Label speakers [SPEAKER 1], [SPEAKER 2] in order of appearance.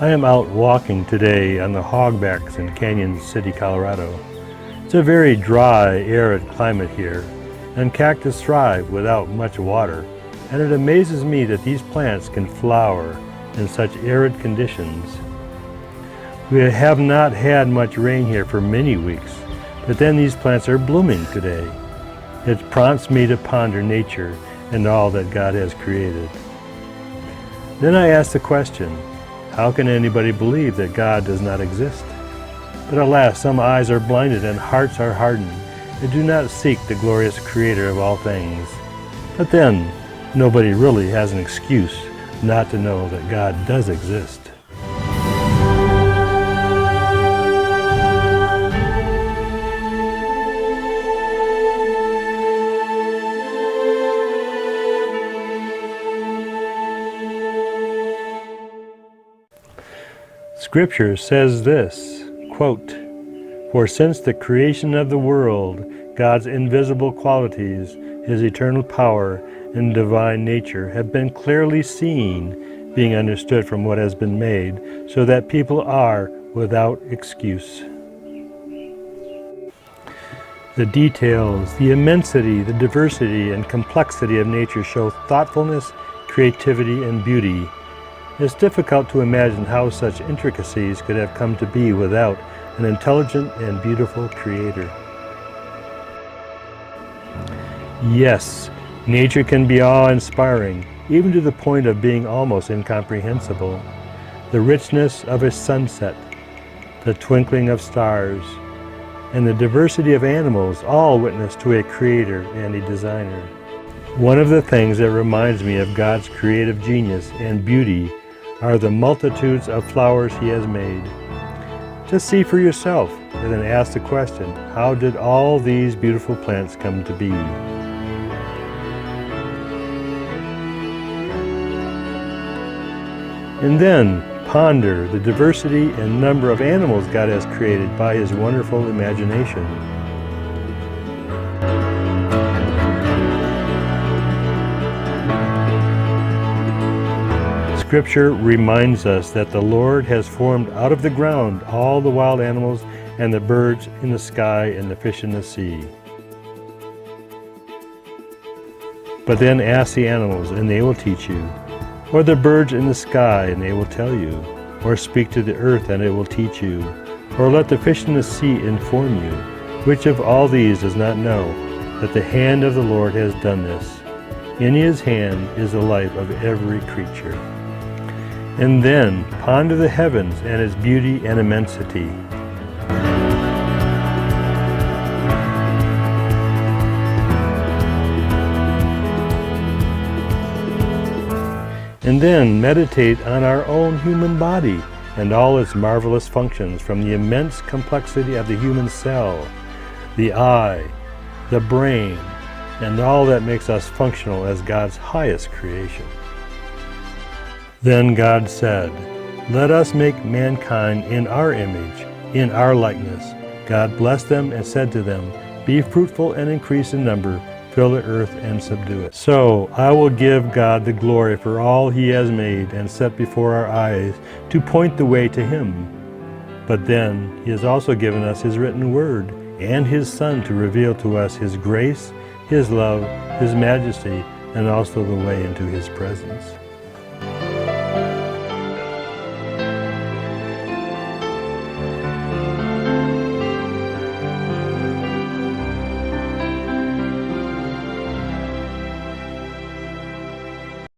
[SPEAKER 1] I am out walking today on the hogbacks in Canyon City, Colorado. It's a very dry, arid climate here, and cactus thrive without much water, and it amazes me that these plants can flower in such arid conditions. We have not had much rain here for many weeks, but then these plants are blooming today. It prompts me to ponder nature and all that God has created. Then I ask the question, how can anybody believe that God does not exist? But alas, some eyes are blinded and hearts are hardened, and do not seek the glorious Creator of all things. But then, nobody really has an excuse not to know that God does exist. Scripture says this, quote, "For since the creation of the world, God's invisible qualities, His eternal power and divine nature have been clearly seen, being understood from what has been made, so that people are without excuse." The details, the immensity, the diversity, and complexity of nature show thoughtfulness, creativity, and beauty. It's difficult to imagine how such intricacies could have come to be without an intelligent and beautiful Creator. Yes, nature can be awe-inspiring, even to the point of being almost incomprehensible. The richness of a sunset, the twinkling of stars, and the diversity of animals all witness to a Creator and a Designer. One of the things that reminds me of God's creative genius and beauty are the multitudes of flowers He has made. Just see for yourself, and then ask the question, how did all these beautiful plants come to be? And then ponder the diversity and number of animals God has created by His wonderful imagination. Scripture reminds us that the Lord has formed out of the ground all the wild animals and the birds in the sky and the fish in the sea. But then ask the animals and they will teach you, or the birds in the sky and they will tell you, or speak to the earth and it will teach you, or let the fish in the sea inform you. Which of all these does not know that the hand of the Lord has done this? In His hand is the life of every creature. And then ponder the heavens and its beauty and immensity. And then meditate on our own human body and all its marvelous functions, from the immense complexity of the human cell, the eye, the brain, and all that makes us functional as God's highest creation. Then God said, "Let us make mankind in our image, in our likeness." God blessed them and said to them, "Be fruitful and increase in number, fill the earth and subdue it." So I will give God the glory for all He has made and set before our eyes to point the way to Him. But then He has also given us His written word and His Son to reveal to us His grace, His love, His majesty, and also the way into His presence.